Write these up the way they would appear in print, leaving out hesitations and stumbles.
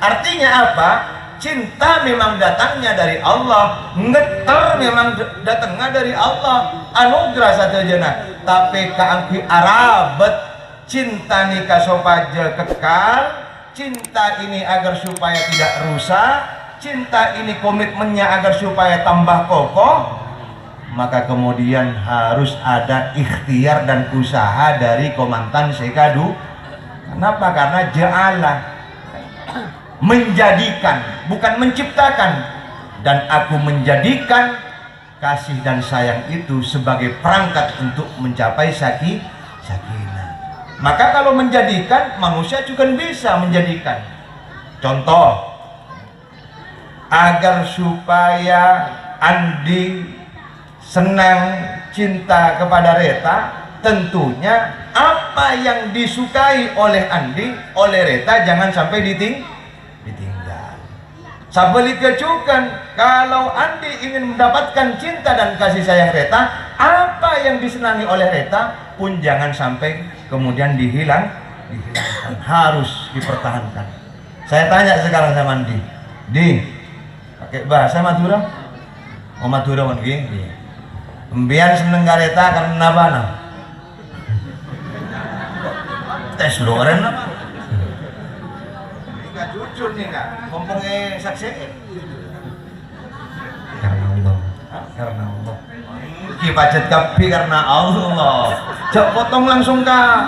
Artinya apa? Cinta memang datangnya dari Allah, ngeter memang datangnya dari Allah, anugerah satu jena. Tapi kaangki arabet cinta nikah sopaja kekal, cinta ini agar supaya tidak rusak, cinta ini komitmennya agar supaya tambah kokoh, maka kemudian harus ada ikhtiar dan usaha dari komandan Sekadu. Kenapa? Karena ja'ala, menjadikan, bukan menciptakan. Dan aku menjadikan kasih dan sayang itu sebagai perangkat untuk mencapai sakinah. Maka kalau menjadikan, manusia juga bisa menjadikan. Contoh, agar supaya Andi senang cinta kepada Reta, tentunya apa yang disukai oleh Andi, oleh Reta jangan sampai ditinggal. Sabalik kecukan, kalau Andi ingin mendapatkan cinta dan kasih sayang Reta, apa yang disenangi oleh Reta pun jangan sampai kemudian dihilangkan, harus dipertahankan. Saya tanya sekarang sama Andi, pakai bahasa Madura, oh Madura kan gini, Embian seneng Reta karena apa? Tes lo keren apa? Nggak jujur nih kak, ngomongnya saksi. Karena Allah. Karena Allah. Kipacet kapi karena Allah. Cok potong langsung kak.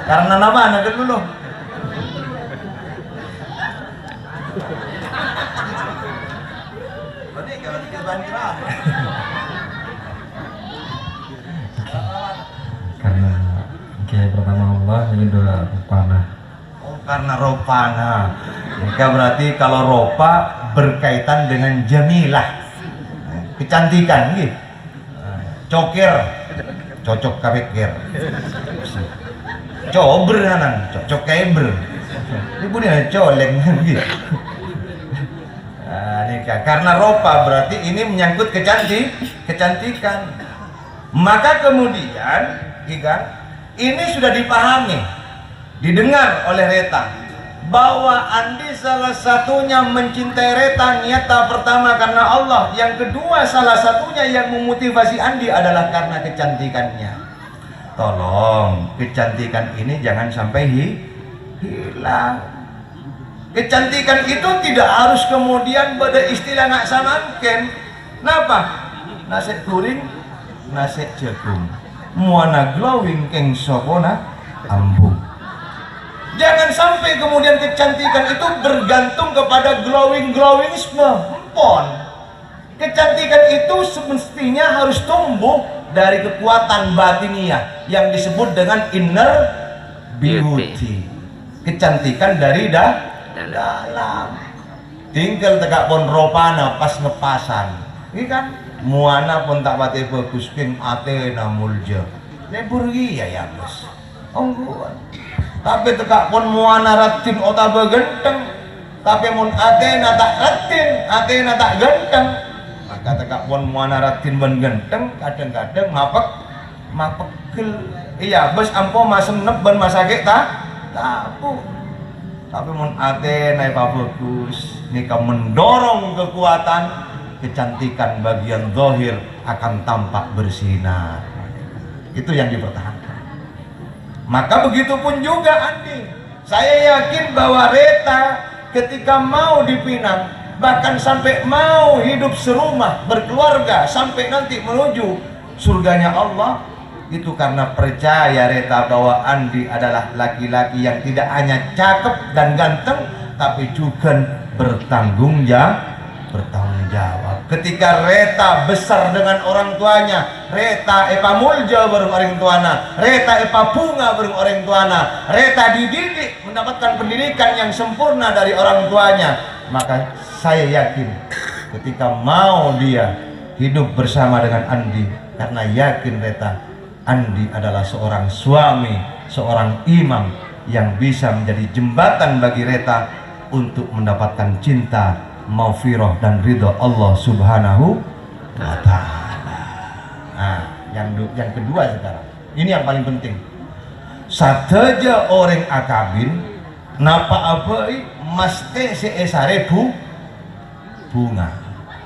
Karena apa? Nanti dulu. Ini kalau dikit banjiran. Karena yang pertama Allah, yang kedua panah. Karena ropana, maka berarti kalau ropa berkaitan dengan jamilah, kecantikan gitu. Cokir, cocok kapekir. Cober kanan, cocok keber. Ibu dia coleng gitu. Karena ropa berarti ini menyangkut kecantikan. Maka kemudian, ini sudah dipahami, didengar oleh Reta bahwa Andi salah satunya mencintai Reta, niata pertama karena Allah, yang kedua salah satunya yang memotivasi Andi adalah karena kecantikannya. Tolong, kecantikan ini jangan sampai hilang. Kecantikan itu tidak harus kemudian pada istilah nggak samanken. Kenapa? Nasi kuring, nasi jagung, muana glowing keng sokona ambung. Jangan sampai kemudian kecantikan itu bergantung kepada glowing-glowingisme. Pon. Kecantikan itu semestinya harus tumbuh dari kekuatan batiniah yang disebut dengan inner beauty. Kecantikan dari dalam. Tinggal tegak pon ropana pas ngepasan. Ini kan muana pun tak pati bagus king Athena mulja. Leburgi ya bos. Ongguan. Tapi tegak pun muana ratin otaba genteng, tapi mun Athena tak ratin, Athena tak genteng, maka tegak pun muana ratin ben genteng, kadang-kadang mapek gel. Iya bos ampo masem neb ben masake tapu. Tapi mun Athena bagus, nika mendorong kekuatan, kecantikan bagian zahir akan tampak bersinar. Itu yang dipertahankan. Maka begitu pun juga Andi. Saya yakin bahwa Reta ketika mau dipinang, bahkan sampai mau hidup serumah, berkeluarga, sampai nanti menuju surganya Allah, itu karena percaya Reta bahwa Andi adalah laki-laki yang tidak hanya cakep dan ganteng, tapi juga bertanggung jawab. Ketika Reta besar dengan orang tuanya, Reta epa mulja bareng orang tuana, Reta epa bunga bareng orang tuana, Reta dididik mendapatkan pendidikan yang sempurna dari orang tuanya, maka saya yakin ketika mau dia hidup bersama dengan Andi, karena yakin Reta Andi adalah seorang suami, seorang imam yang bisa menjadi jembatan bagi Reta untuk mendapatkan cinta, maufirah dan ridho Allah Subhanahu wa ta'ala. Nah, yang kedua sekarang, ini yang paling penting. Sateja orang akabin napa abai mesti si esare bunga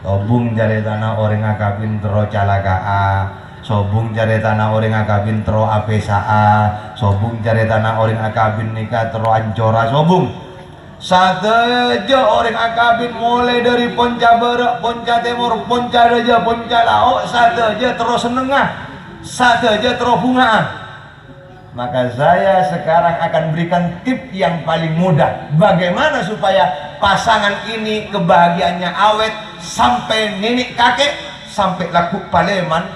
sobung jare tanah orang ngakabin tero calakaa sobung jare tanah orang ngakabin tero apesaa sobung jare tanah orang ngakabin nikah tero ancora sobung sateja orang akabin mulai dari ponca barat, ponca timur, ponca raja, ponca laut sateja terus senengah sateja terus bungaan. Maka saya sekarang akan berikan tip yang paling mudah bagaimana supaya pasangan ini kebahagiaannya awet sampai nenek kakek sampai laku paleman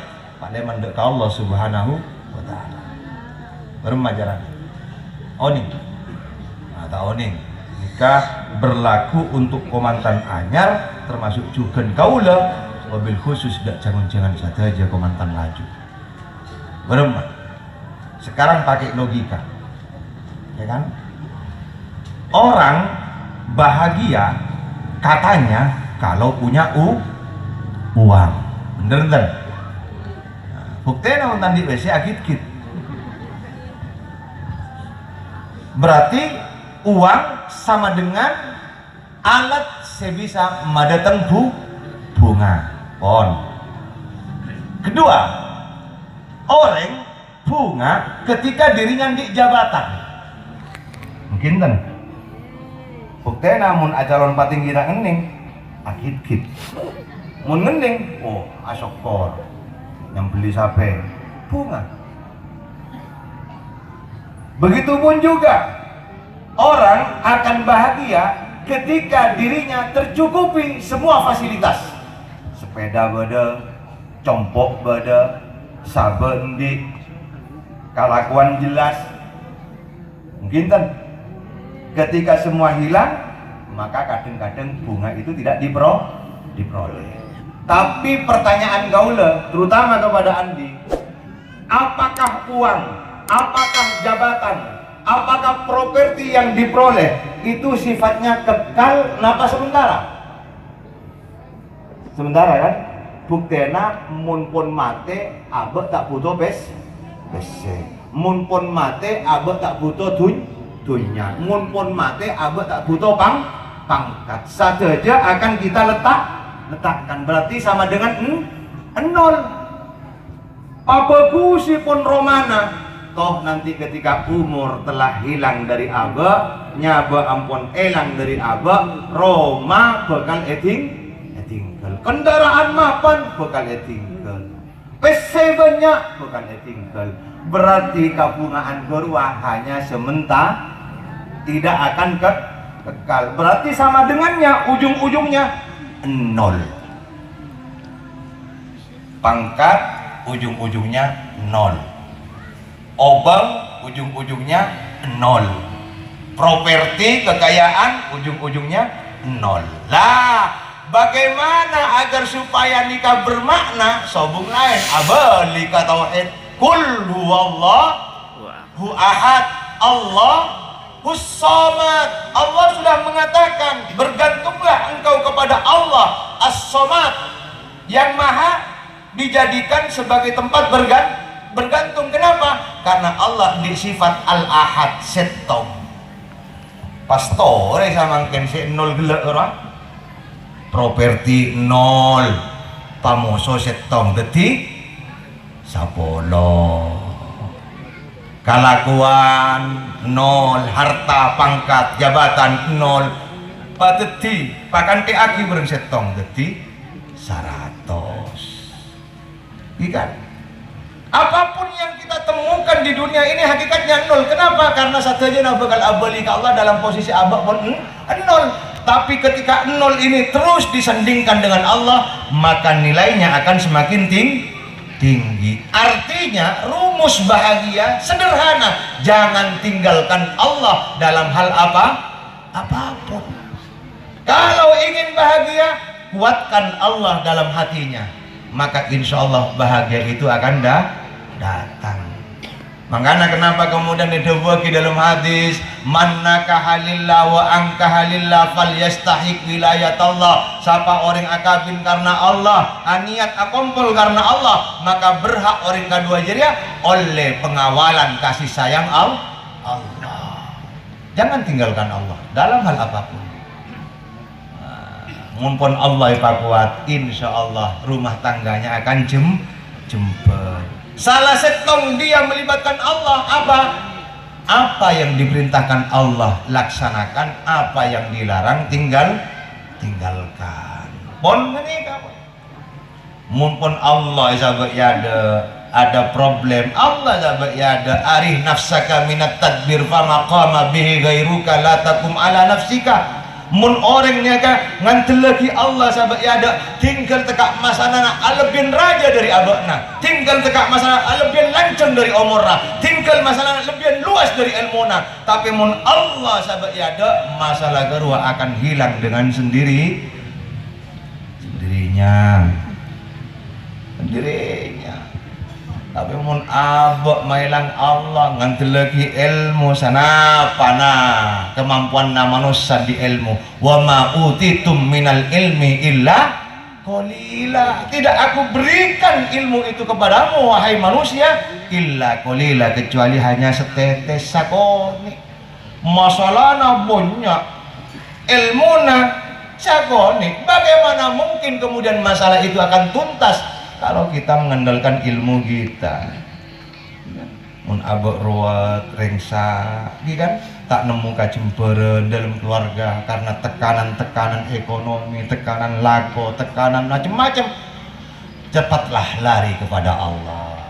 dekat Allah Subhanahu wa taala. Bermajaran oning atau oning nikah berlaku untuk komandan anyar termasuk juga kaula wabil khusus jangan saja komandan laju berempat. Sekarang pakai logika, ya kan? Orang bahagia katanya kalau punya uang, bener. Nah, buktinya nonton di WC agit-git. Berarti uang sama dengan alat sebisa madateng bunga. Pon. Kedua, orang bunga ketika dirinya di jabatan mungkin kan bukti namun ajaran pating kira ngening agit-git mun ngening oh asokor yang beli sape bunga begitupun juga orang akan bahagia ketika dirinya tercukupi semua fasilitas sepeda beda compok beda saben di kelakuan jelas mungkin kan ketika semua hilang maka kadang-kadang bunga itu tidak diperoleh. Tapi pertanyaan gaula terutama kepada Andi, apakah uang, apakah jabatan, apakah properti yang diperoleh itu sifatnya kekal napa sementara kan buktena mun pun mate abek tak butuh mun pun mate abek tak butuh dunya mun pun mate abek tak butuh pangkat saja akan kita letakkan berarti sama dengan nol apa si pun romana toh nanti ketika umur telah hilang dari abek nyaba ampun elang dari abek Roma bakal tinggal kendaraan mapan bakal tinggal PC banyak bukan tinggal berarti kabungaan berwah hanya sementara tidak akan kekal berarti sama dengannya ujung-ujungnya nol pangkat ujung-ujungnya nol obang ujung-ujungnya nol properti kekayaan ujung-ujungnya nol lah. Bagaimana agar supaya nikah bermakna sobung lain abali ka tauhid kul huwallahu ahad Allahus samad. Allah sudah mengatakan bergantunglah engkau kepada Allah as-samad yang maha dijadikan sebagai tempat bergantung. Kenapa? Karena Allah disifat al-ahad setong pastore sama mungkin si nol gelek orang properti nol pamoso setong detik sapolo kalakuan nol harta pangkat jabatan nol padeti pakan aki bereng setong detik 100 ikan apapun yang kita temukan di dunia ini hakikatnya nol. Kenapa? Karena saja bakal abali ke Allah dalam posisi abak pun nol. Tapi ketika nol ini terus disandingkan dengan Allah, maka nilainya akan semakin tinggi. Artinya rumus bahagia sederhana, jangan tinggalkan Allah dalam hal apapun. Kalau ingin bahagia, kuatkan Allah dalam hatinya, maka insya Allah bahagia itu akan datang. Makanya kenapa kemudian didawaki dalam hadis man nakaha lillah wa ankaha lillah falyastahiq wilayat Allah. Siapa orang akabin karena Allah, aniat akompol karena Allah, maka berhak orang kedua jeria oleh pengawalan kasih sayang Allah. Jangan tinggalkan Allah dalam hal apapun. Mumpun Allah kuat, insya Allah rumah tangganya akan jember. Salah setong dia melibatkan Allah apa? Apa yang diperintahkan Allah laksanakan, apa yang dilarang tinggalkan. Pon menikah. Mumpun Allah sahabat ya ada problem. Allah sahabat ya arih nafsaka minat tadbir fama qama bihi ghairuka la takum ala nafsika. Mun orangnya kan ngantel lagi Allah sahabat ya tinggal tekak masana alebin raja dari abakna, tinggal tekak masana alebin lancang dari umurna, tinggal masalah lebih luas dari ilmuna. Tapi mun Allah sahabat ya masalah gerua akan hilang dengan sendirinya. Tapi mun abak mailang Allah ngantel lagi ilmu sana panah kemampuan manusia di ilmu. Wa ma utitum minal ilmi illa qalila. Tidak aku berikan ilmu itu kepadamu wahai manusia illa qalila, kecuali hanya setetes sakoni. Masalahna banyak, ilmuna sakoni. Bagaimana mungkin kemudian masalah itu akan tuntas kalau kita mengandalkan ilmu kita? Mun abek ruwet rengsa kan tak nemu kajemberen dalam keluarga karena tekanan ekonomi, tekanan lako, tekanan macam-macam. Cepatlah lari kepada Allah,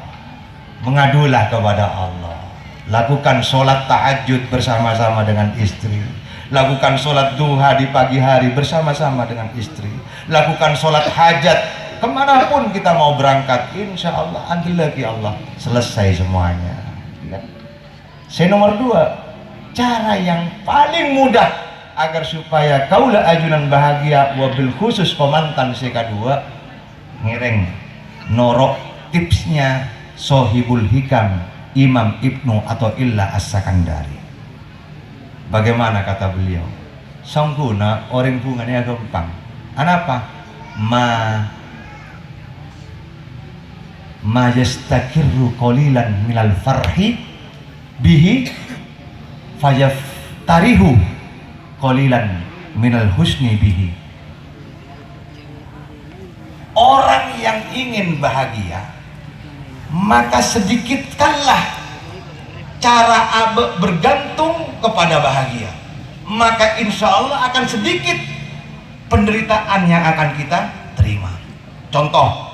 mengadulah kepada Allah. Lakukan sholat tahajud bersama-sama dengan istri, lakukan sholat duha di pagi hari bersama-sama dengan istri, lakukan sholat hajat kemanapun kita mau berangkat, insya Allah andil lagi Allah, selesai semuanya. Saya nomor 2, cara yang paling mudah agar supaya kaulah ajunan bahagia wabil khusus pemantan saya kedua ngiring norok tipsnya Sohibul Hikam Imam Ibnu atau Illa As-Sakandari. Bagaimana kata beliau? Sangkuna orang bungannya gampang. Anapa? Ma yastakirru qalilan minal farhi bihi fayaftarihu qalilan minal husni bihi. Orang yang ingin bahagia, maka sedikitkanlah cara abe bergantung kepada bahagia, maka insya Allah akan sedikit penderitaan yang akan kita terima. Contoh,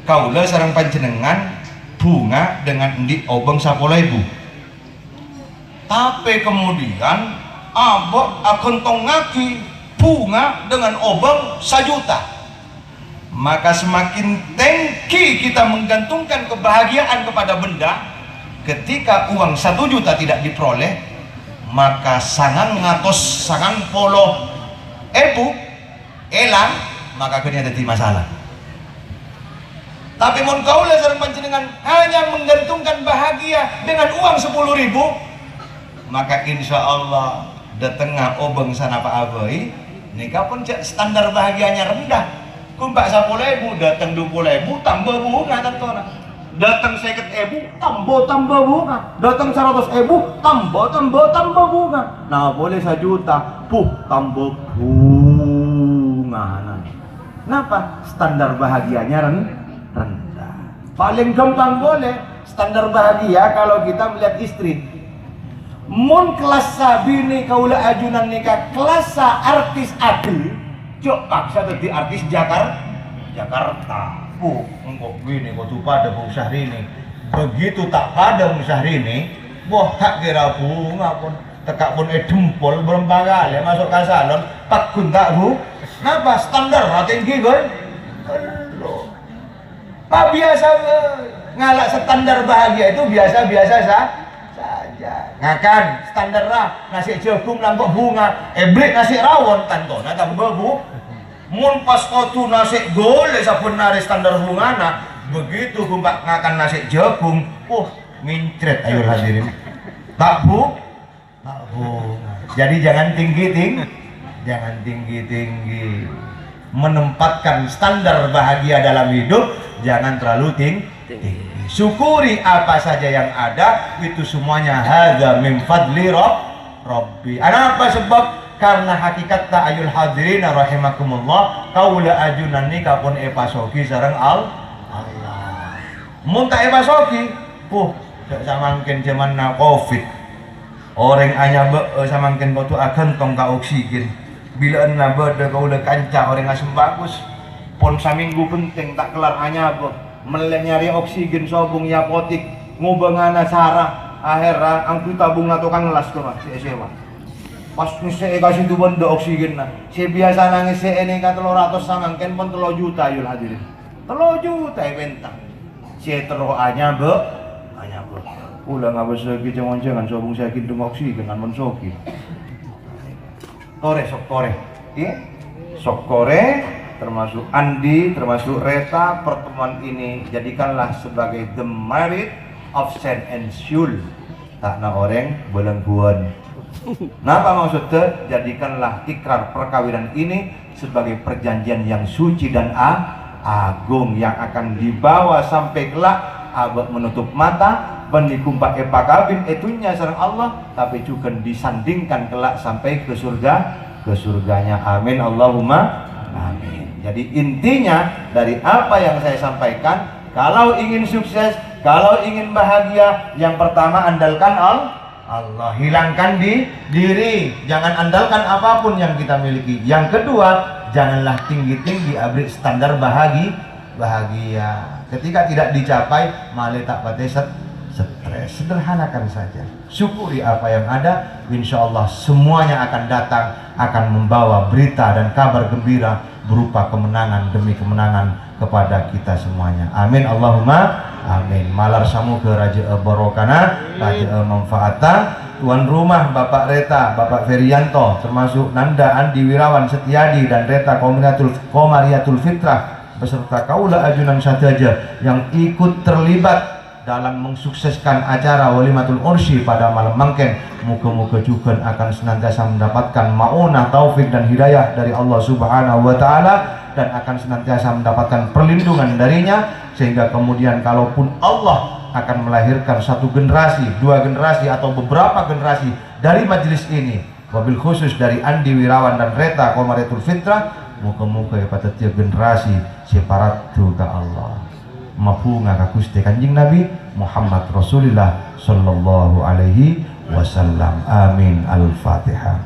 kaula sareng panjenengan bunga dengan endi obeng 10.000, tapi kemudian abek akan tongaki bunga dengan obeng 1 juta, maka semakin tengki kita menggantungkan kebahagiaan kepada benda. Ketika uang 1 juta tidak diperoleh, maka sangat ngatos sangat polo elang, maka akhirnya jadi masalah. Tapi mun kaula sareng panjenengan hanya menggantungkan bahagia dengan uang 10.000, maka insya Allah datengah obeng sana Pak Abai nikah pun standar bahagianya rendah. Kumpak 10.000 datang 20.000 tambah bunga tantona, datang 50.000 tambah bunga, datang 100.000 tambah bunga. Nah boleh 1 juta tambah bunga. Kenapa? Standar bahagianya rendah. Paling gampang boleh standar bahagia kalau kita melihat istri. Mun kelas sabini kaula ajunan nikah kelas artis adil, cok paksa jadi artis Jakarta. Engkau gini kok tuh pada Bung Syahrini. Begitu tak pada Bung Syahrini, wah tak kira bunga pun tekak pun dempol berembang kali masuk ke salon pak guntak bu. Kenapa standar tinggi gue? Pak biasa ngalak standar bahagia itu biasa-biasa saja. Ngakan standar lah nasi jagung lampok bunga, eblik nasi rawon tantona tambah bu. Mun pas kotu nasi gole sapun nari standar bungana, begitu kumpak ngakan nasi jagung, mincret ayo hadirin. Tak bu. Jadi jangan tinggi. Menempatkan standar bahagia dalam hidup jangan terlalu tinggi. Syukuri apa saja yang ada, itu semuanya hadza min fadli Rabbi. Apa sebab? Karena hakikatna ayul hadirin rahimakumullah kaula ajunan ni kapun epasogi sareng Allah. Mun tak epasogi, samangken zaman na Covid. Orang anya samangken batu akan tong ka oksigen. Bila na bede kaula kanca orang asem bagus. Pon saminggu penting tak kelar anya melek nyari oksigen sobung ya apotik ngubengana sarah akhirnya angku tabung na tukang ngelas tuh si sewa. Pas saya kasih tu benda oksigen na, saya biasa nangis saya ini kan 300 samangken pun 3 juta yul hadirin, 3 juta bentang. Saya terus anya ulah ngabas lagi jangan sobung saya kintung oksigen kan mensoki. Sok kore, termasuk Andi, termasuk Reta. Pertemuan ini jadikanlah sebagai the merit of Saint and Shul. Takna orang belengguan. Napa maksudnya? Jadikanlah ikrar perkawinan ini sebagai perjanjian yang suci dan agung yang akan dibawa sampai kelak abad menutup mata benikumpak epakabin itunya sareng Allah, tapi juga disandingkan kelak sampai ke surganya. Amin Allahumma amin. Jadi intinya dari apa yang saya sampaikan, kalau ingin sukses, kalau ingin bahagia, yang pertama andalkan Allah, hilangkan di diri, jangan andalkan apapun yang kita miliki. Yang kedua, janganlah tinggi-tinggi abrik standar bahagia. Ketika tidak dicapai, malah tak pate stres. Sederhanakan saja, syukuri apa yang ada, insya Allah semuanya akan datang, akan membawa berita dan kabar gembira berupa kemenangan demi kemenangan kepada kita semuanya. Amin Allahumma amin. Malar samu ke Raja Barokana, Raja Manfaata, tuan rumah Bapak Reta, Bapak Ferianto, termasuk Nanda Andi Wirawan Setiadi dan Reta Komariatul Fitrah beserta kaula ajunan sadaja yang ikut terlibat dalam mensukseskan acara Walimatul Ursi pada malam mangken. Muka-muka juga akan senantiasa mendapatkan maunah, taufik dan hidayah dari Allah Subhanahu wa Ta'ala, dan akan senantiasa mendapatkan perlindungan darinya, sehingga kemudian kalaupun Allah akan melahirkan satu generasi, 2 generasi atau beberapa generasi dari majelis ini, wabil khusus dari Andi Wirawan dan Reta Komariatul Fitrah, muka-muka pada tiap generasi separatu ke Allah mafu ngaka Gusti Kanjeng Nabi Muhammad Rasulullah sallallahu alaihi wasallam. Amin. Al-Fatihah.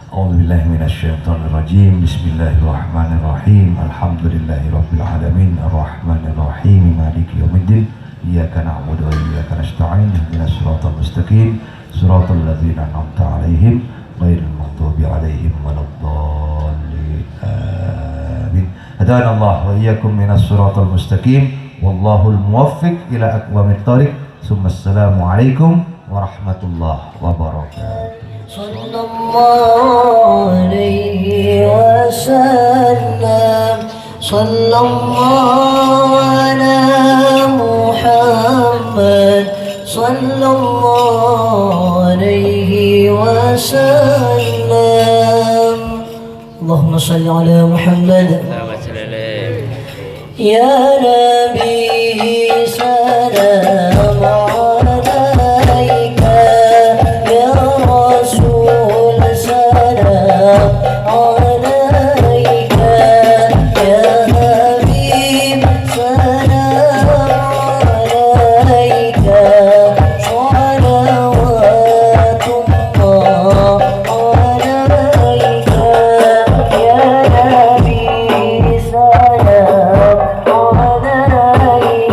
A'udzubillahi minasyaitonir rajim. Bismillahirrahmanirrahim. Alhamdulillahirabbil alamin arrahmanir rahim maliki yaumiddin. Iyyaka na'budu wa iyyaka nasta'in. Ihdinas siratal mustaqim. Siratal ladzina an'amta 'alaihim ghairil maghdubi 'alaihim waladdallin. Amin. Hadana Allah wa iyyakum minas siratal mustaqim wallahul muwaffiq ila aqwamit thoriq. Assalamu alaikum warahmatullahi wabarakatuh. Sallallahu alaihi wasallam. Sallallahu ala Muhammad. Sallallahu alaihi wasallam. Allahumma salli ala Muhammad. Ya Nabi salam alaika, ya Rasul salam alaika, ya Habib salam alaika, salawatullah alaika, ya Nabi salam alaika.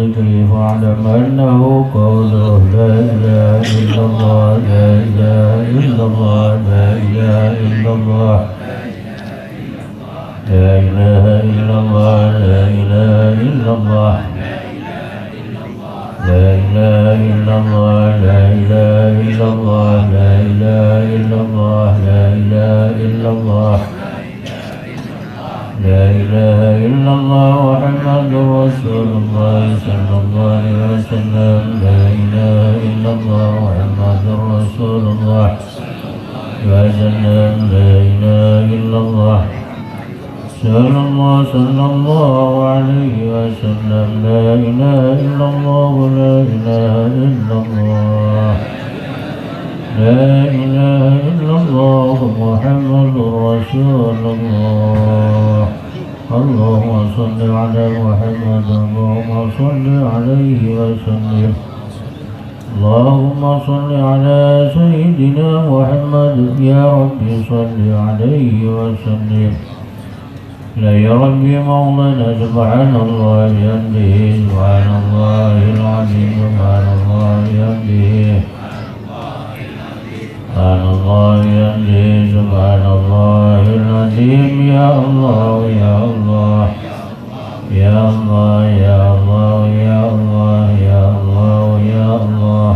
ذكره فاعلم أنه قوله لا إله إلا الله لا إله إلا الله لا إله إلا الله لا إله إلا الله لا إله إلا الله لا إله إلا الله لا إله إلا الله لا إله إلا الله لا إله إلا الله لا إله إلا الله محمد رسول الله صلى الله عليه وسلم لا إله إلا الله محمد رسول الله وسلم لا إله إلا الله صلى الله عليه وسلم لا إله إلا الله لا إله إلا الله لا إله إلا الله محمد رسول الله اللهم صل على محمد اللهم صل عليه وسلم اللهم صل على سيدنا محمد يا رب صل عليه وسلم لا يا ربي مولانا سبحان الله بحمده سبحان الله العظيم سبحان الله بحمده سبحان الله بحمده سبحان الله العظيم يا الله يا الله يا الله يا الله يا الله يا الله يا الله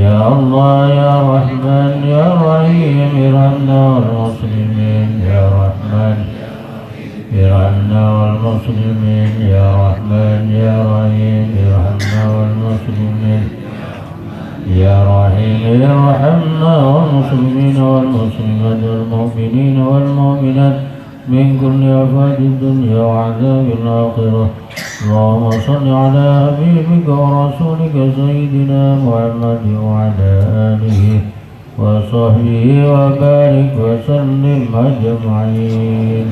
يا الله يا رحمن يا رحيم ارحمنا والمسلمين يا رحمن ارحمنا والمسلمين يا رحمن يا رحيم ارحمنا والمسلمين يا رحيم ارحمنا والمسلمين والمسلمات والمؤمنين والمؤمنات من كل آفات الدنيا وعذاب الآخرة اللهم صل على حبيبك ورسولك سيدنا محمد وعلى آله وصحبه وبارك وسلم أجمعين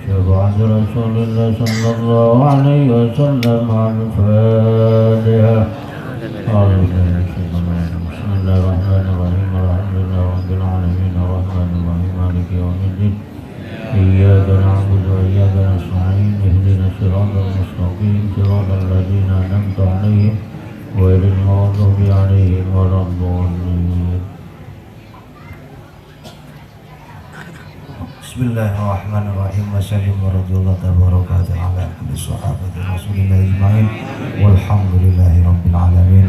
شفاعة رسول الله صلى الله عليه وسلم على الفاتحة بسم الله الرحمن الرحيم الحمد لله رب العالمين الرحمن الرحيم مالك يوم الدين إياك نعبد وإياك نستعين اهدنا الصراط المستقيم صراط الذين أنعمت عليهم غير المغضوب عليهم ولا الضالين Bismillahirrahmanirrahim. Wassalamu warahmatullahi wabarakatuh ala kulli sahabati Rasulillah ajma'in walhamdulillahi rabbil alamin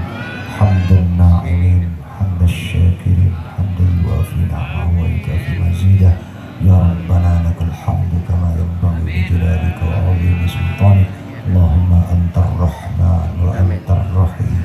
hamdan na'imin hamdan syakirin hamdan yuafi ni'amahu wa yukafi mazidah ya rabbana lakal hamdu kama yanbaghi li jalalika wa 'azimi sultanik Allahumma antar rahman wa antar rahim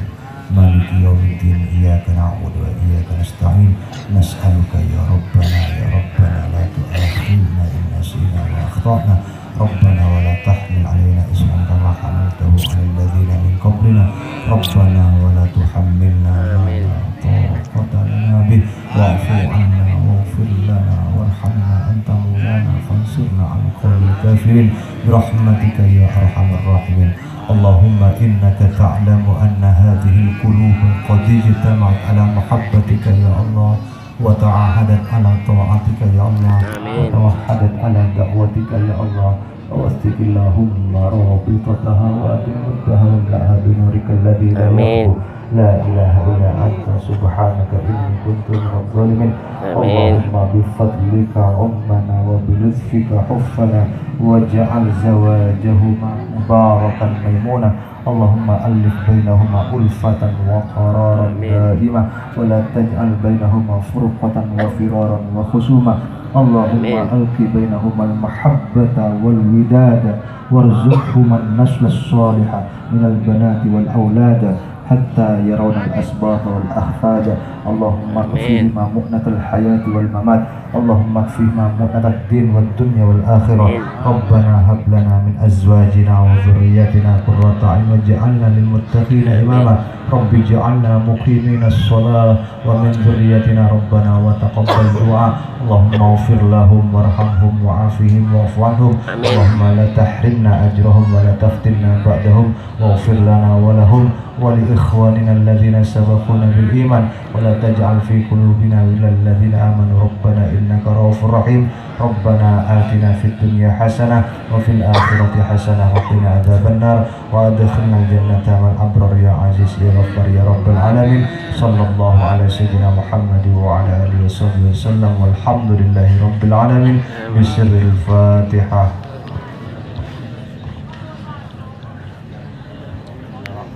maliki yawmiddin iyyaka na'budu wa iyyaka nasta'in nas'aluka ya rabbana la tu'akhidna in nasina wa akhtana rabbana wa la tahmil 'alaina isran kama hamaltahu 'alal ladzina min qablina rabbana wa la tuhammilna ma la taqata lana bih wa'fu 'anna waghfir lana warhamna anta maulana fansurna 'alal qawmil kafirin birahmatika ya arhamar rahimin Allahumma innaka ta'lamu anna hadhihi al-qulub qad ijtama'at ala muhabbatika ya Allah wa ta'ahadat ala ta'atika ya Allah wa tawahhadat ala da'watika ya Allah wastikillahumma rabitataha wa atimuddaha laha binurika alladhi la yakhlu la ilaha illa anta subhanaka inni kuntu minadh dhalimin Allahumma bifadlika ummana wa bilutfika huffana waj'al zawajahuma mubarakan maimuna Allahumma alif bainahuma ulfatan wa qararan daima wa la taj'al bainahuma furqatan wa firaran wa khusuma Allahumma alqi bainahuma al-mahabbata wal widada warzuqhuma an-nasla as-salihah min al-banati wal awlada حتى يرون الأسباط والأحفاد اللهم اكفيهما مؤنة الحياة والممات اللهم اكفيهما مؤنة الدين والدنيا والآخرة ربنا هب لنا من أزواجنا وذرياتنا قرة أعين واجعلنا للمتقين إماما رب اجعلنا مقيمين الصلاة ومن ذريتنا ربنا وتقبل دعاء اللهم اغفر لهم وارحمهم وعافهم واعف عنهم اللهم لا تحرمنا أجرهم ولا تفتنا بعدهم واغفر لنا ولهم ولإخواننا وإخواننا الذين سبقونا بالإيمان ولا تجعل في قلوبنا غلا للذين آمنوا ربنا إنك رؤوف رحيم ربنا آتنا في الدنيا حسنة وفي الآخرة حسنة وقنا عذاب النار وأدخلنا الجنة مع الأبرار يا عزيز يا غفار يا رب العالمين صلى الله على سيدنا محمد وعلى آله وصحبه وسلم والحمد لله رب العالمين بسر الفاتحة.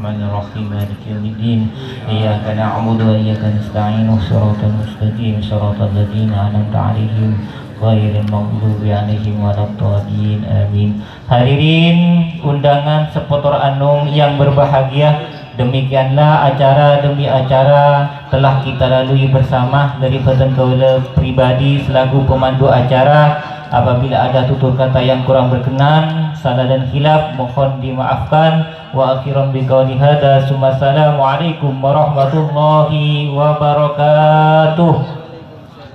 Bismillahirrahmanirrahim. Maliki yaumiddin. Iyyaka na'budu wa iyyaka nasta'in. Shiratal mustaqim. Shiratal ladzina an'amta 'alaihim ghairil maghdubi 'alaihim waladdallin. Amin. Hadirin undangan sepotor anung yang berbahagia, demikianlah acara demi acara telah kita lalui bersama dari Badan Kaula pribadi selaku pemandu acara. Apabila ada tutur kata yang kurang berkenan, salah dan khilaf mohon dimaafkan. Wa akhiran biqauli hada Assalamualaikum warahmatullahi wabarakatuh.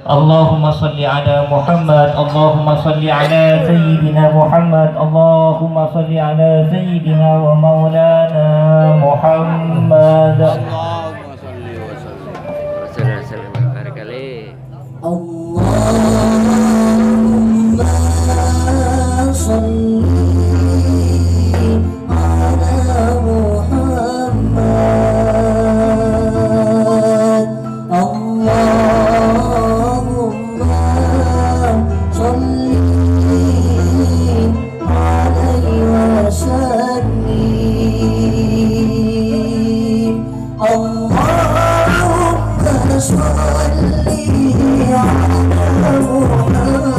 Allahumma salli ala Muhammad, Allahumma salli ala Sayyidina Muhammad, Allahumma salli ala Sayyidina wa maulana Muhammad. Allahumma salli wa sallim barangkali. Allahumma salli ala Muhammad. Allahumma salli alaihi wasallim. Allahumma salli ala Muhammad.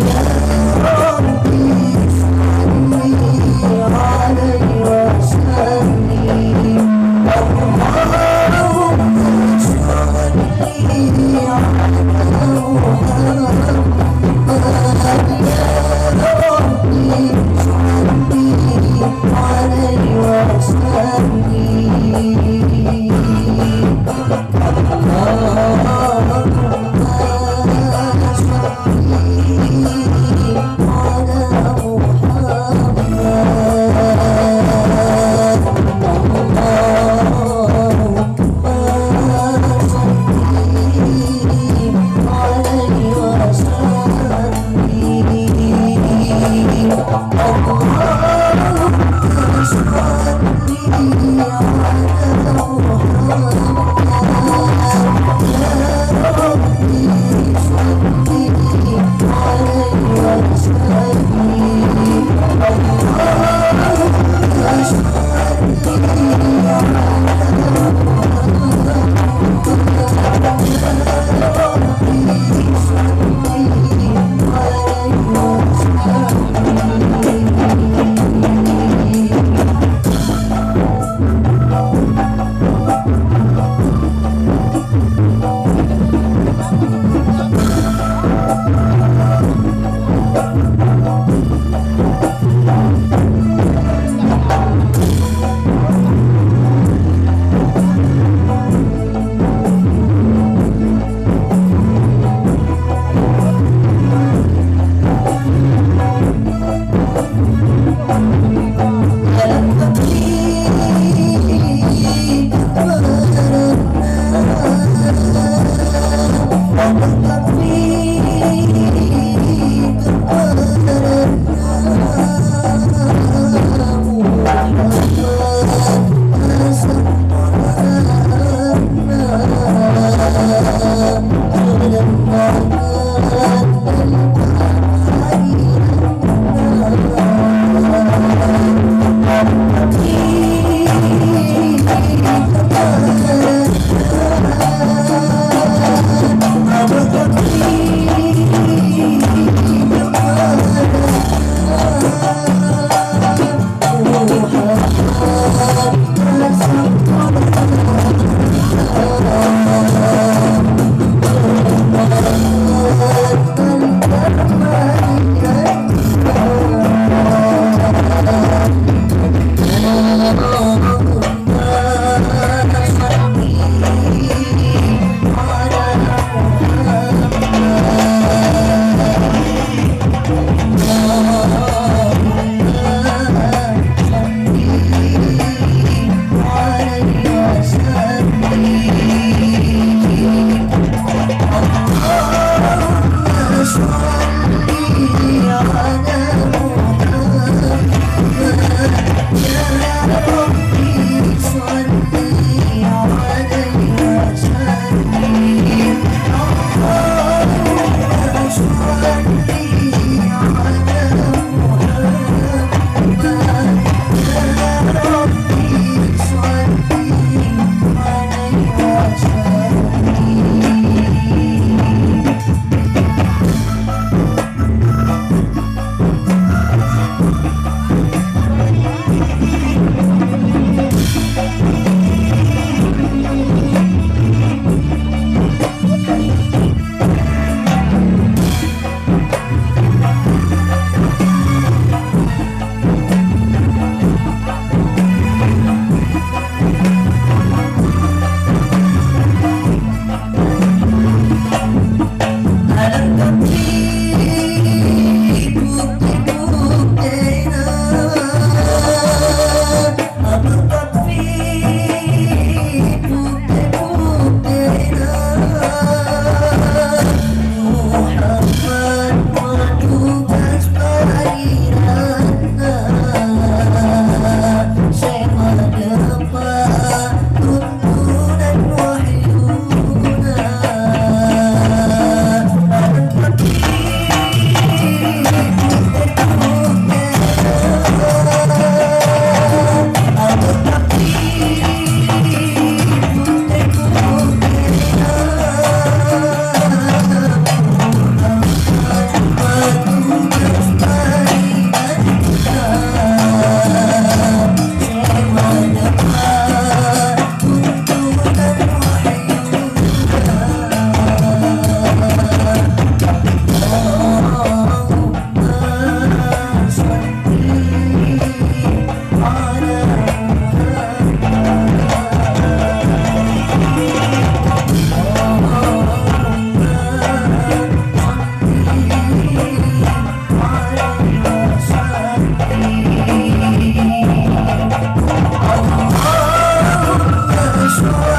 Ya Rabbi salli alaihi wasallim. Allahumma salli ala Muhammad. Ya Rabbi salli alaihi wasallim. Show